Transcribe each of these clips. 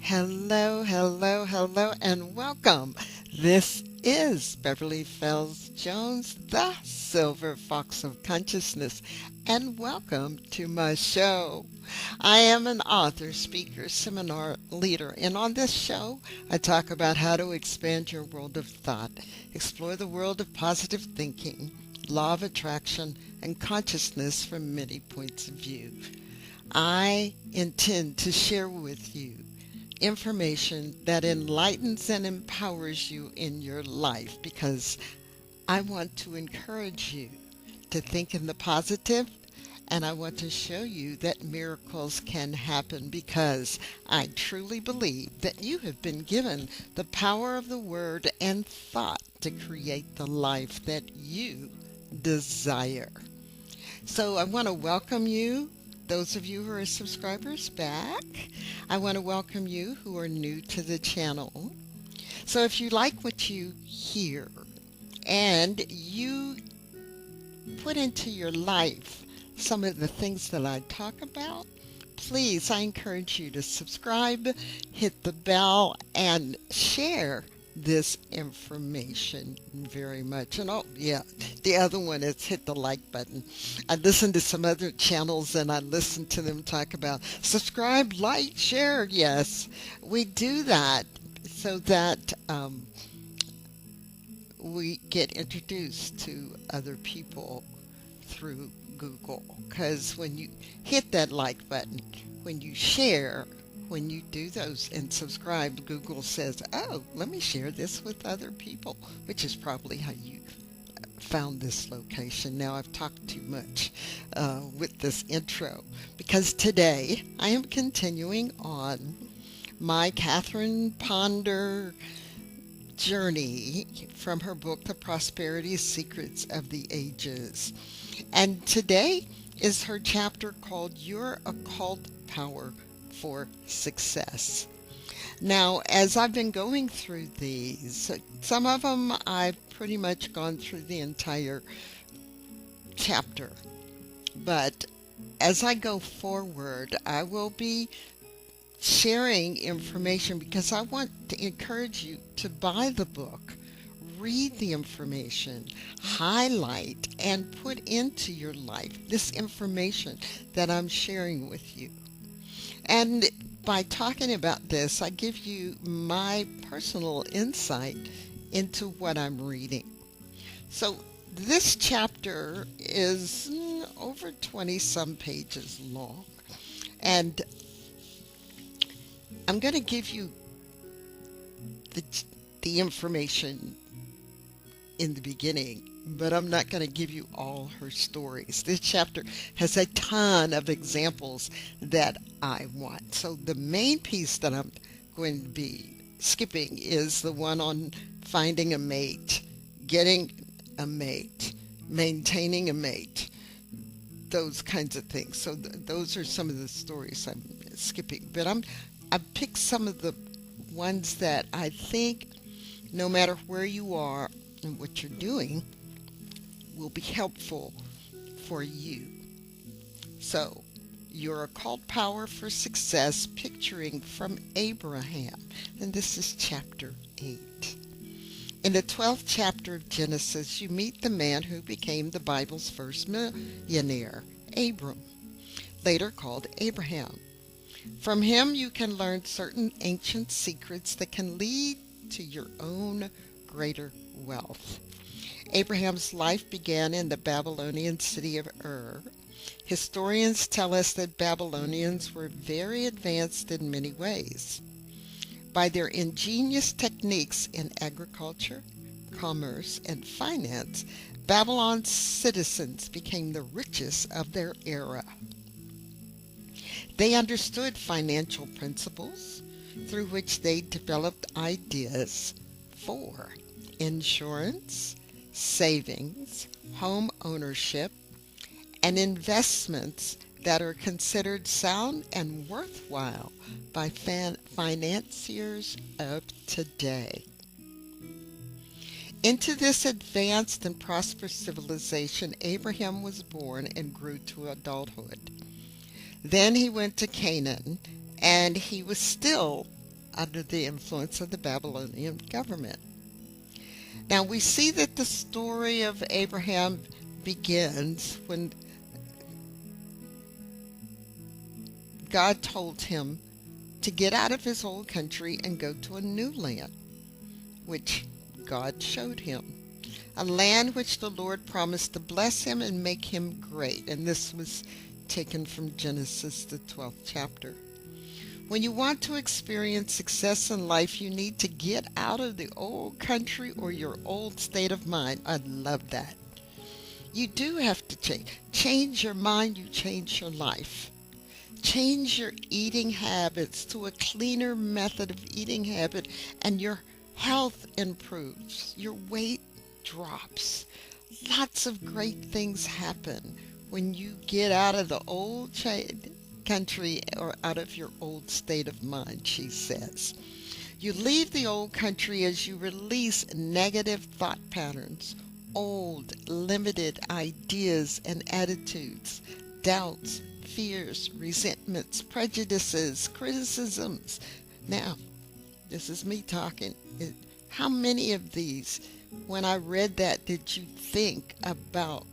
Hello, hello, hello, and welcome. This is Beverly Fells Jones, the Silver Fox of Consciousness, and welcome to my show. I am an author, speaker, seminar leader, and on this show, I talk about how to expand your world of thought, explore the world of positive thinking, law of attraction, and consciousness from many points of view. I intend to share with you information that enlightens and empowers you in your life because I want to encourage you to think in the positive, and I want to show you that miracles can happen because I truly believe that you have been given the power of the word and thought to create the life that you desire. So I want to welcome you, those of you who are subscribers, back. I want to welcome you who are new to the channel. So if you like what you hear and you put into your life some of the things that I talk about, please, I encourage you to subscribe, hit the bell, and share this information very much. And oh yeah, the other one is hit the like button. I listen to some other channels and I listen to them talk about subscribe, like, share. Yes, we do that so that we get introduced to other people through Google, because when you hit that like button, when you share, when you do those and subscribe, Google says, oh, let me share this with other people, which is probably how you found this location. Now I've talked too much with this intro, because today I am continuing on my Catherine Ponder journey from her book, The Prosperity Secrets of the Ages. And today is her chapter called Your Occult Power for Success. Now, as I've been going through these, some of them I've pretty much gone through the entire chapter. But as I go forward, I will be sharing information because I want to encourage you to buy the book, read the information, highlight, and put into your life this information that I'm sharing with you. And by talking about this, I give you my personal insight into what I'm reading. So this chapter is over 20-some pages long. And I'm going to give you the information in the beginning, but I'm not going to give you all her stories. This chapter has a ton of examples that I want. So the main piece that I'm going to be skipping is the one on finding a mate, getting a mate, maintaining a mate, those kinds of things. So those are some of the stories I'm skipping. But I picked some of the ones that I think, no matter where you are and what you're doing, will be helpful for you. So, Your Occult Power for Success, picturing from Abraham. And this is chapter 8. In the 12th chapter of Genesis, you meet the man who became the Bible's first millionaire, Abram, later called Abraham. From him you can learn certain ancient secrets that can lead to your own greater wealth. Abraham's life began in the Babylonian city of Ur. Historians tell us that Babylonians were very advanced in many ways. By their ingenious techniques in agriculture, commerce, and finance, Babylon's citizens became the richest of their era. They understood financial principles through which they developed ideas for insurance, savings, home ownership, and investments that are considered sound and worthwhile by financiers of today. Into this advanced and prosperous civilization, Abraham was born and grew to adulthood. Then he went to Canaan, and he was still under the influence of the Babylonian government. Now we see that the story of Abraham begins when God told him to get out of his old country and go to a new land, which God showed him. A land which the Lord promised to bless him and make him great. And this was taken from Genesis, the 12th chapter. When you want to experience success in life, you need to get out of the old country or your old state of mind. I love that. You do have to change. Change your mind, you change your life. Change your eating habits to a cleaner method of eating habit, and your health improves. Your weight drops. Lots of great things happen when you get out of the old country or out of your old state of mind, she says. You leave the old country as you release negative thought patterns, old, limited ideas and attitudes, doubts, fears, resentments, prejudices, criticisms. Now, this is me talking. How many of these, when I read that, did you think about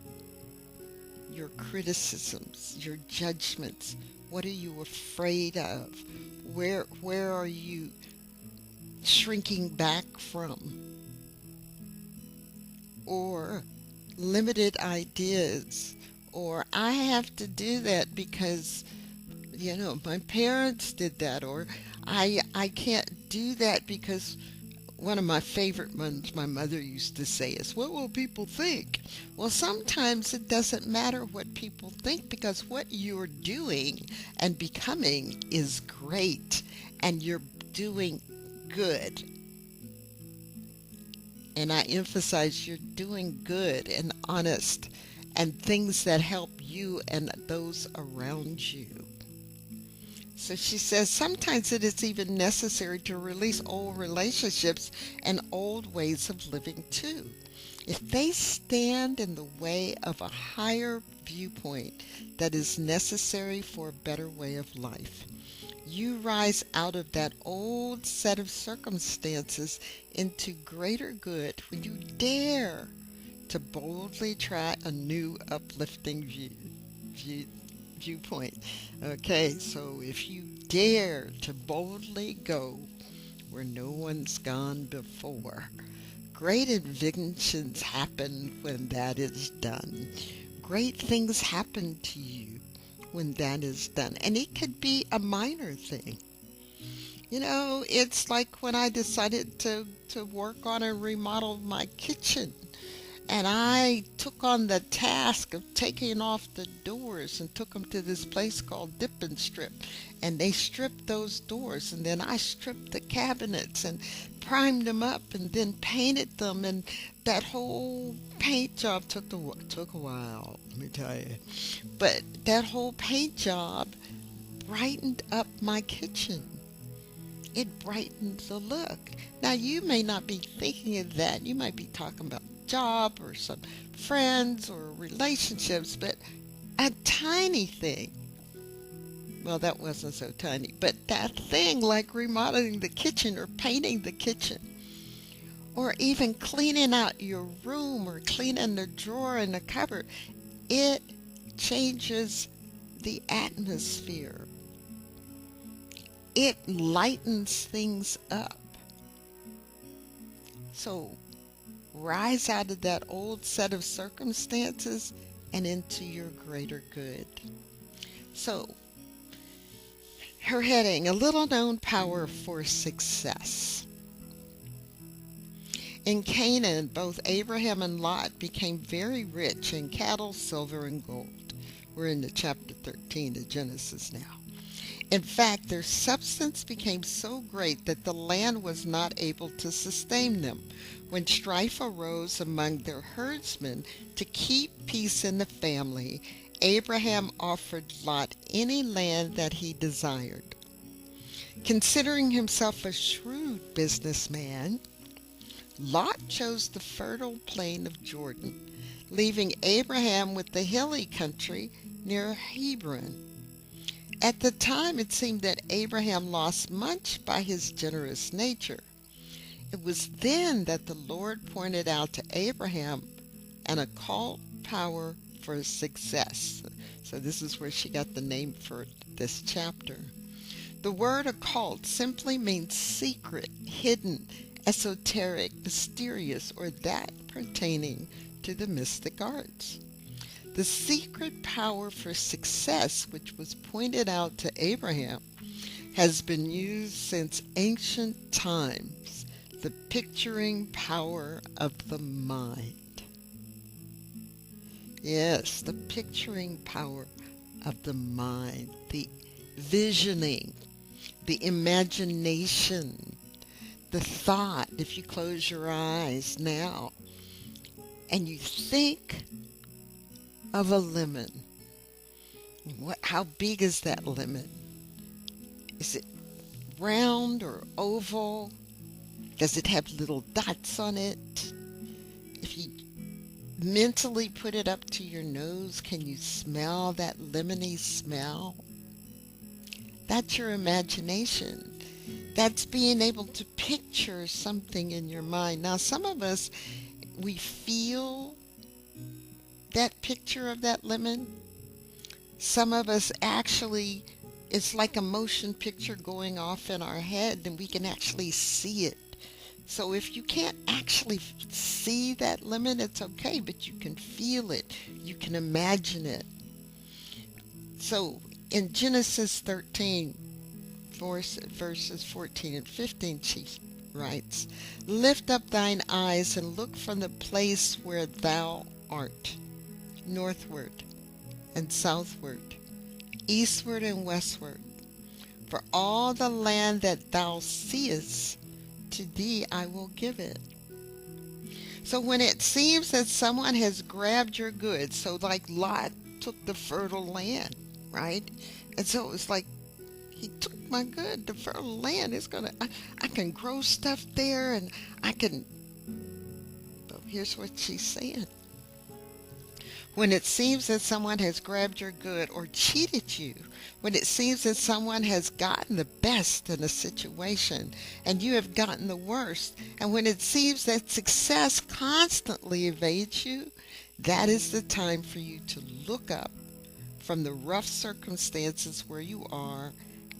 your criticisms, your judgments? What are you afraid of? Where are you shrinking back from? Or limited ideas, or I have to do that because, my parents did that, or I can't do that because one of my favorite ones my mother used to say is, what will people think? Well, sometimes it doesn't matter what people think, because what you're doing and becoming is great, and you're doing good. And I emphasize you're doing good and honest and things that help you and those around you. So she says sometimes it is even necessary to release old relationships and old ways of living too, if they stand in the way of a higher viewpoint that is necessary for a better way of life. You rise out of that old set of circumstances into greater good when you dare to boldly try a new uplifting viewpoint. Okay, so if you dare to boldly go where no one's gone before, great inventions happen when that is done. Great things happen to you when that is done. And it could be a minor thing. It's like when I decided to work on and remodel my kitchen. And I took on the task of taking off the doors and took them to this place called Dip and Strip. And they stripped those doors. And then I stripped the cabinets and primed them up and then painted them. And that whole paint job took a while, let me tell you. But that whole paint job brightened up my kitchen. It brightened the look. Now, you may not be thinking of that. You might be talking about job or some friends or relationships, but a tiny thing, well, that wasn't so tiny, but that thing like remodeling the kitchen or painting the kitchen or even cleaning out your room or cleaning the drawer in the cupboard, it changes the atmosphere. It lightens things up. So rise out of that old set of circumstances and into your greater good. So, her heading, a little known power for success. In Canaan, both Abraham and Lot became very rich in cattle, silver, and gold. We're in the chapter 13 of Genesis now. In fact, their substance became so great that the land was not able to sustain them. When strife arose among their herdsmen to keep peace in the family, Abraham offered Lot any land that he desired. Considering himself a shrewd businessman, Lot chose the fertile plain of Jordan, leaving Abraham with the hilly country near Hebron. At the time, it seemed that Abraham lost much by his generous nature. It was then that the Lord pointed out to Abraham an occult power for success. So this is where she got the name for this chapter. The word occult simply means secret, hidden, esoteric, mysterious, or that pertaining to the mystic arts. The secret power for success, which was pointed out to Abraham, has been used since ancient times. The picturing power of the mind. Yes, the picturing power of the mind, the visioning, the imagination, the thought. If you close your eyes now and you think of a lemon, how big is that lemon? Is it round or oval? Does it have little dots on it? If you mentally put it up to your nose, can you smell that lemony smell? That's your imagination. That's being able to picture something in your mind. Now, some of us, we feel that picture of that lemon. Some of us actually, it's like a motion picture going off in our head, and we can actually see it. So if you can't actually see that lemon, it's okay, but you can feel it. You can imagine it. So in Genesis 13, verses 14 and 15, she writes, "Lift up thine eyes and look from the place where thou art, northward and southward, eastward and westward. For all the land that thou seest, to thee I will give it." So when it seems that someone has grabbed your goods, so like Lot took the fertile land, right? And so it was like, he took my good, the fertile land. I can grow stuff there, and I can, but here's what she's saying. When it seems that someone has grabbed your good or cheated you, when it seems that someone has gotten the best in a situation and you have gotten the worst, and when it seems that success constantly evades you, that is the time for you to look up from the rough circumstances where you are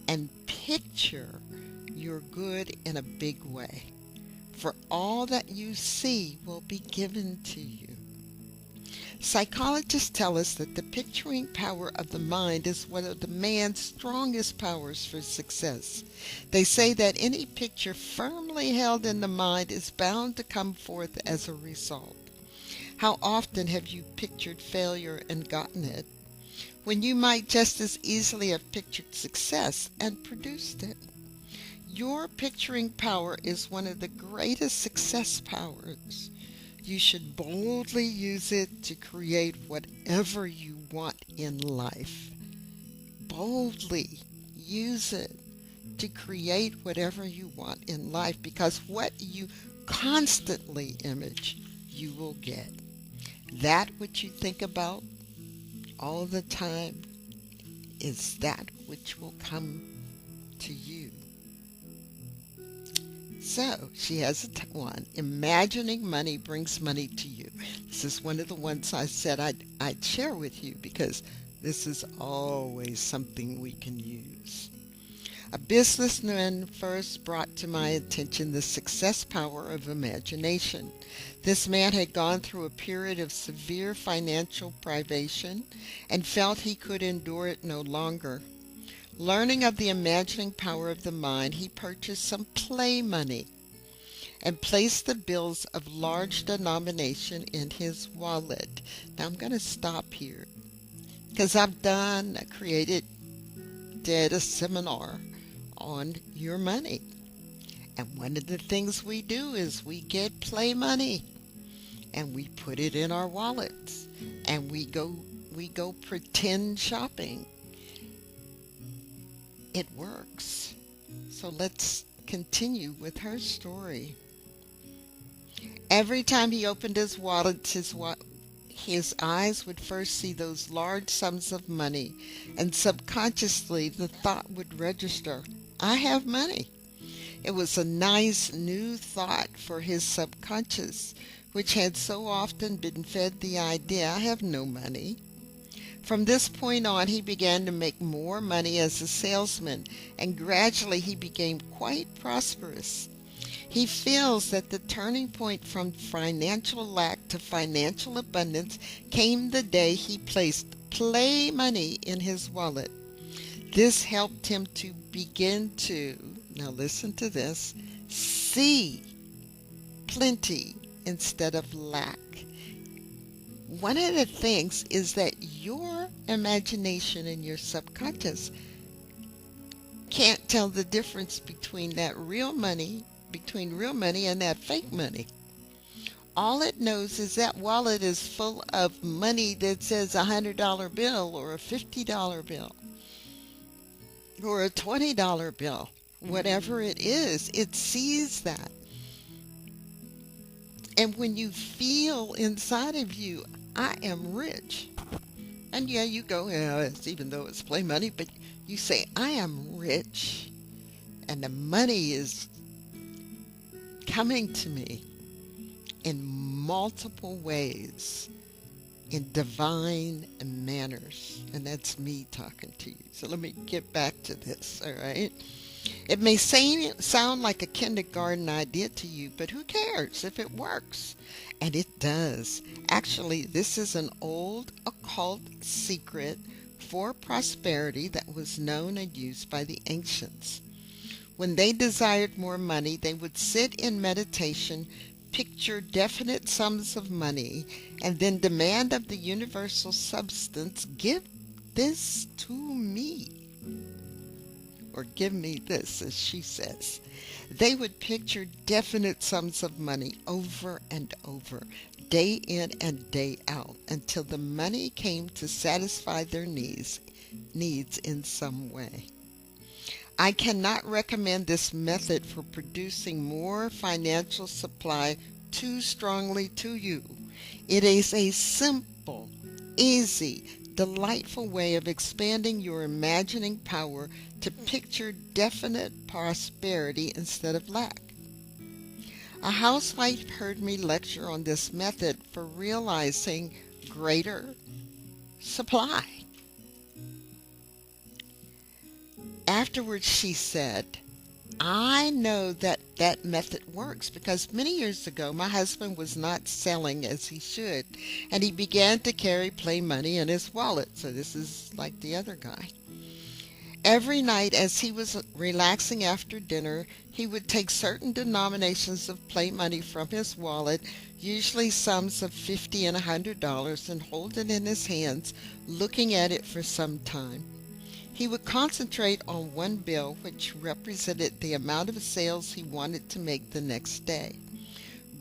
and picture your good in a big way. For all that you see will be given to you. Psychologists tell us that the picturing power of the mind is one of the man's strongest powers for success. They say that any picture firmly held in the mind is bound to come forth as a result. How often have you pictured failure and gotten it, when you might just as easily have pictured success and produced it? Your picturing power is one of the greatest success powers. You should boldly use it to create whatever you want in life. Boldly use it to create whatever you want in life, because what you constantly image, you will get. That which you think about all the time is that which will come to you. So she has one. Imagining money brings money to you. This is one of the ones I said I'd share with you, because this is always something we can use. A businessman first brought to my attention the success power of imagination. This man had gone through a period of severe financial privation and felt he could endure it no longer. Learning of the imagining power of the mind, he purchased some play money and placed the bills of large denomination in his wallet. Now I'm going to stop here, because I did a seminar on your money. And one of the things we do is we get play money and we put it in our wallets, and we go pretend shopping. It works. So let's continue with her story. Every time he opened his wallet, his eyes would first see those large sums of money, and subconsciously the thought would register, I have money. It was a nice new thought for his subconscious, which had so often been fed the idea, I have no money. From this point on, he began to make more money as a salesman, and gradually he became quite prosperous. He feels that the turning point from financial lack to financial abundance came the day he placed play money in his wallet. This helped him to begin to, now listen to this, see plenty instead of lack. One of the things is that your imagination and your subconscious can't tell the difference between real money and that fake money. All it knows is that wallet is full of money that says $100 bill or a $50 bill or a $20 bill. Whatever it is, it sees that. And when you feel inside of you, I am rich. And yeah, you go, even though it's play money, but you say, I am rich. And the money is coming to me in multiple ways, in divine manners. And that's me talking to you. So let me get back to this, all right? It may sound like a kindergarten idea to you, but who cares if it works? And it does. Actually, this is an old occult secret for prosperity that was known and used by the ancients. When they desired more money, they would sit in meditation, picture definite sums of money, and then demand of the universal substance, give this to me. Or give me this, as she says. They would picture definite sums of money over and over, day in and day out, until the money came to satisfy their needs in some way. I cannot recommend this method for producing more financial supply too strongly to you. It is a simple, easy, delightful way of expanding your imagining power to picture definite prosperity instead of lack. A housewife heard me lecture on this method for realizing greater supply. Afterwards, she said, I know that method works because many years ago my husband was not selling as he should, and he began to carry play money in his wallet. So this is like the other guy. Every night as he was relaxing after dinner, he would take certain denominations of play money from his wallet, usually sums of $50 and $100, and hold it in his hands, looking at it for some time. He would concentrate on one bill, which represented the amount of sales he wanted to make the next day.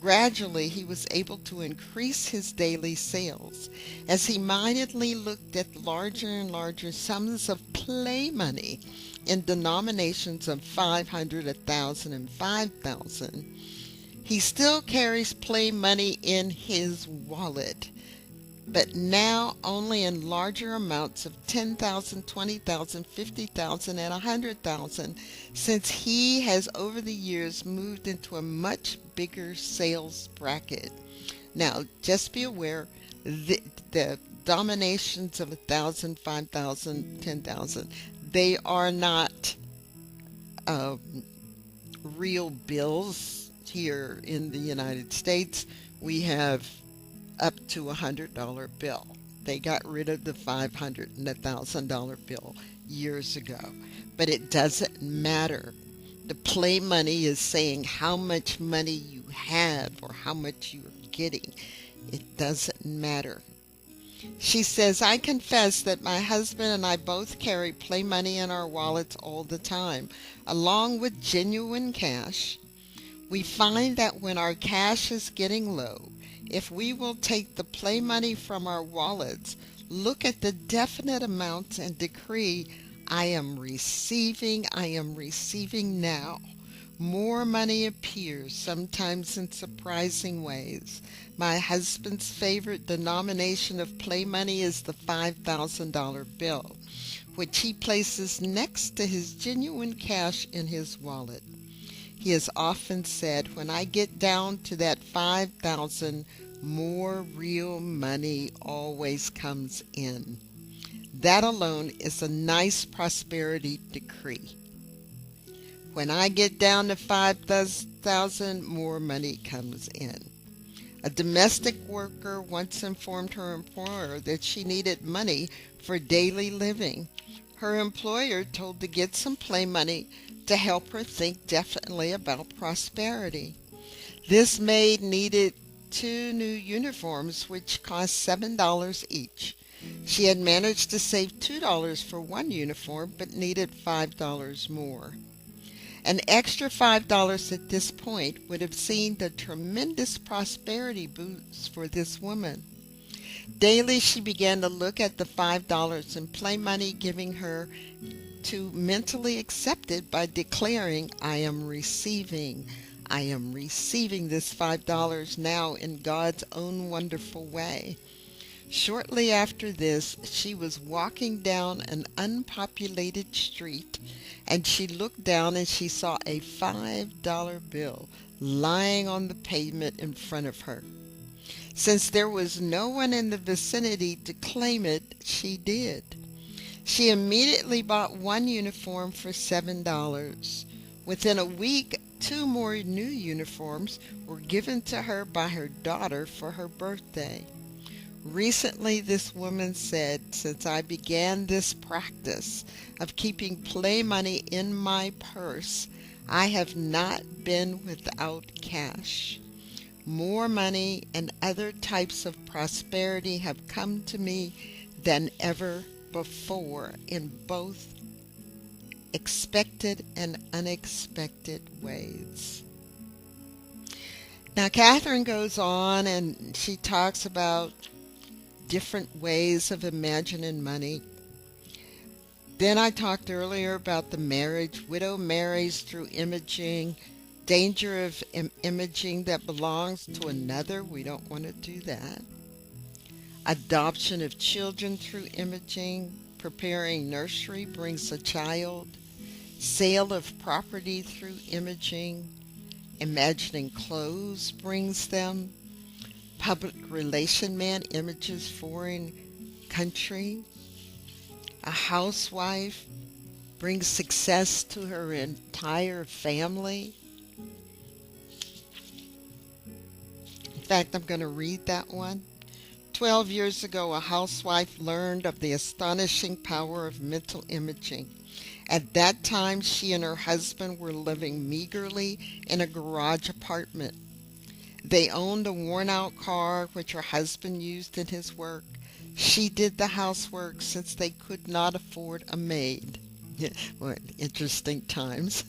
Gradually, he was able to increase his daily sales as he mindedly looked at larger and larger sums of play money in denominations of 500, 1,000, and 5,000. He still carries play money in his wallet, but now only in larger amounts of 10,000, 20,000, 50,000, and 100,000, since he has over the years moved into a much bigger sales bracket. Now, just be aware, the denominations of 1,000, 5,000, 10,000, they are not real bills here in the United States. We have up to $100 bill. They got rid of the $500 and $1,000 bill years ago. But it doesn't matter. The play money is saying how much money you have or how much you're getting. It doesn't matter. She says, I confess that my husband and I both carry play money in our wallets all the time, along with genuine cash. We find that when our cash is getting low, if we will take the play money from our wallets, look at the definite amounts and decree, I am receiving now. More money appears, sometimes in surprising ways. My husband's favorite denomination of play money is the $5,000 bill, which he places next to his genuine cash in his wallet. He has often said, when I get down to that 5,000, more real money always comes in. That alone is a nice prosperity decree. When I get down to 5,000, more money comes in. A domestic worker once informed her employer that she needed money for daily living. Her employer told to get some play money to help her think definitely about prosperity. This maid needed 2 new uniforms, which cost $7 each. She had managed to save $2 for one uniform, but needed $5 more. An extra $5 at this point would have seen the tremendous prosperity boost for this woman. Daily she began to look at the $5 in play money, giving her to mentally accept it by declaring, I am receiving this $5 now in God's own wonderful way. Shortly after this, she was walking down an unpopulated street, and she looked down and she saw a $5 bill lying on the pavement in front of her. Since there was no one in the vicinity to claim it, she did. She immediately bought one uniform for $7. Within a week, 2 more new uniforms were given to her by her daughter for her birthday. Recently, this woman said, since I began this practice of keeping play money in my purse, I have not been without cash. More money and other types of prosperity have come to me than ever before in both expected and unexpected ways. Now, Catherine goes on and she talks about different ways of imagining money. Then I talked earlier about the marriage. Widow marries through imaging. Danger of imaging that belongs to another. We don't want to do that. Adoption of children through imaging. Preparing nursery brings a child. Sale of property through imaging. Imagining clothes brings them. Public relation man images foreign country. A housewife brings success to her entire family. In fact, I'm going to read that one. 12 years ago, a housewife learned of the astonishing power of mental imaging. At that time, she and her husband were living meagerly in a garage apartment. They owned a worn-out car, which her husband used in his work. She did the housework since they could not afford a maid. What interesting times.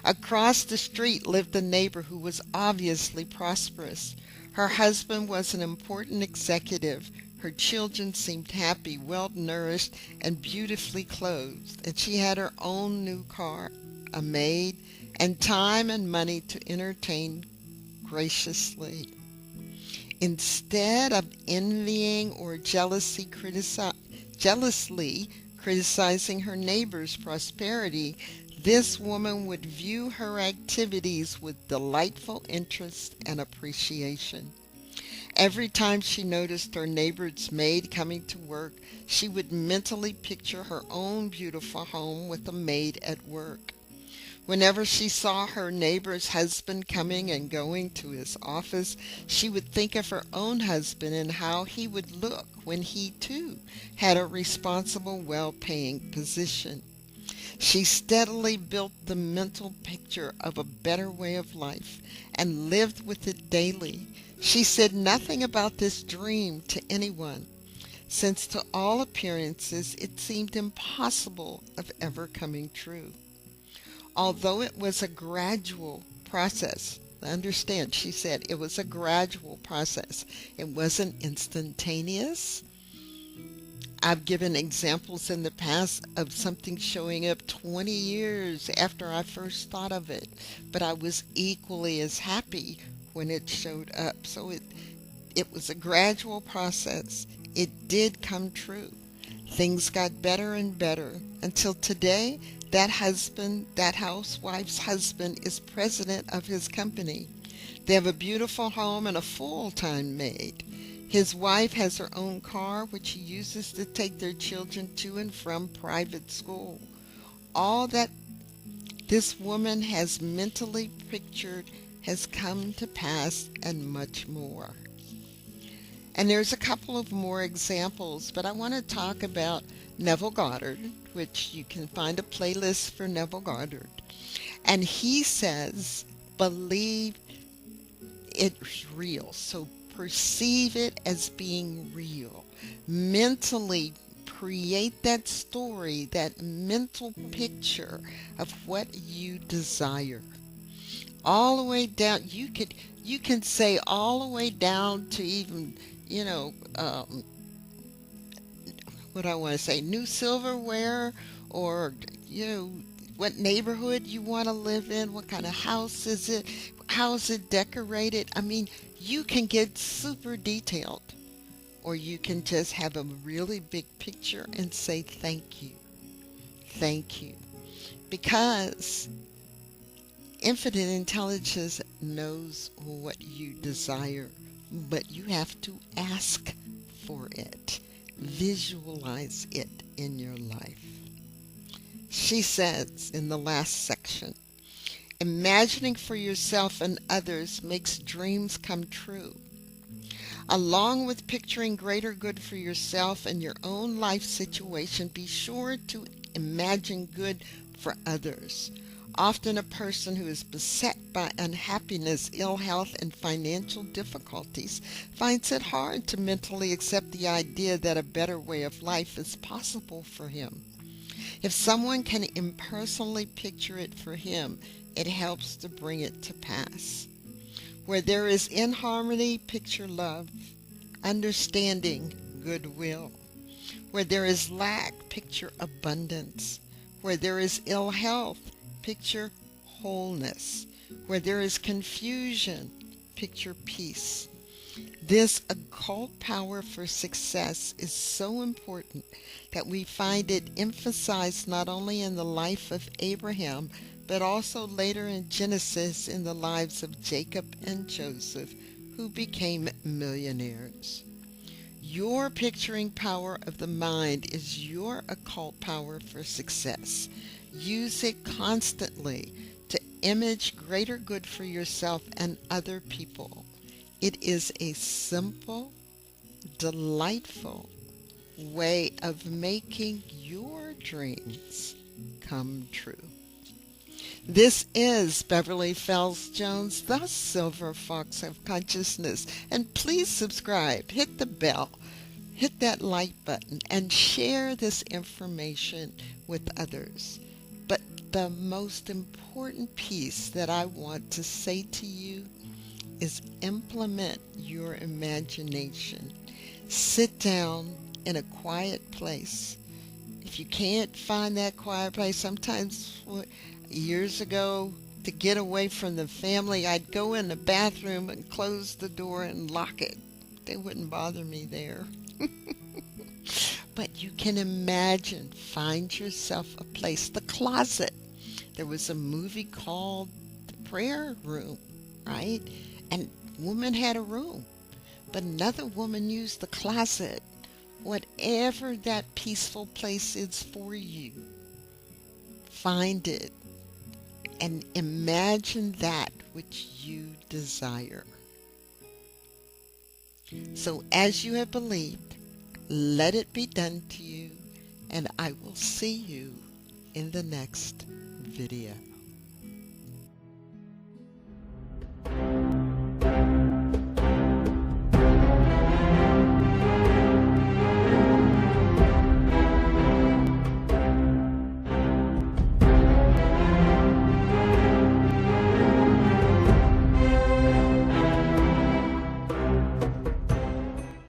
Across the street lived a neighbor who was obviously prosperous. Her husband was an important executive. Her children seemed happy, well-nourished, and beautifully clothed. And she had her own new car, a maid, and time and money to entertain graciously. Instead of envying or jealously criticizing her neighbor's prosperity, this woman would view her activities with delightful interest and appreciation. Every time she noticed her neighbor's maid coming to work, she would mentally picture her own beautiful home with a maid at work. Whenever she saw her neighbor's husband coming and going to his office, she would think of her own husband and how he would look when he, too, had a responsible, well-paying position. She steadily built the mental picture of a better way of life and lived with it daily. She said nothing about this dream to anyone, since to all appearances it seemed impossible of ever coming true. Although it was a gradual process, understand, she said it was a gradual process. It wasn't instantaneous. I've given examples in the past of something showing up 20 years after I first thought of it, but I was equally as happy when it showed up. So it was a gradual process. It did come true. Things got better and better until today. That husband, that housewife's husband, is president of his company. They have a beautiful home and a full-time maid. His wife has her own car, which he uses to take their children to and from private school. All that this woman has mentally pictured has come to pass, and much more. And there's a couple of more examples, but I want to talk about Neville Goddard, which you can find a playlist for Neville Goddard. And he says, believe it's real. So perceive it as being real. Mentally create that story, that mental picture of what you desire. All the way down, you can say all the way down to even, what I want to say, new silverware, or, what neighborhood you want to live in, what kind of house is it, how is it decorated. I mean, you can get super detailed, or you can just have a really big picture and say thank you. Thank you. Because infinite intelligence knows what you desire, but you have to ask for it. Visualize it in your life. She says in the last section, imagining for yourself and others makes dreams come true. Along with picturing greater good for yourself and your own life situation, be sure to imagine good for others. Often a person who is beset by unhappiness, ill health, and financial difficulties finds it hard to mentally accept the idea that a better way of life is possible for him. If someone can impersonally picture it for him, it helps to bring it to pass. Where there is inharmony, picture love, understanding, goodwill. Where there is lack, picture abundance. Where there is ill health, picture wholeness. Where there is confusion, picture peace. This occult power for success is so important that we find it emphasized not only in the life of Abraham, but also later in Genesis in the lives of Jacob and Joseph, who became millionaires. Your picturing power of the mind is your occult power for success. Use it constantly to image greater good for yourself and other people. It is a simple, delightful way of making your dreams come true. This is Beverly Fells Jones, the Silver Fox of Consciousness. And please subscribe, hit the bell, hit that like button, and share this information with others. But the most important piece that I want to say to you is implement your imagination. Sit down in a quiet place. If you can't find that quiet place, sometimes years ago, to get away from the family, I'd go in the bathroom and close the door and lock it. They wouldn't bother me there. But you can imagine, find yourself a place, the closet. There was a movie called The Prayer Room, right? And woman had a room, but another woman used the closet. Whatever that peaceful place is for you, find it and imagine that which you desire. So as you have believed, let it be done to you, and I will see you in the next video.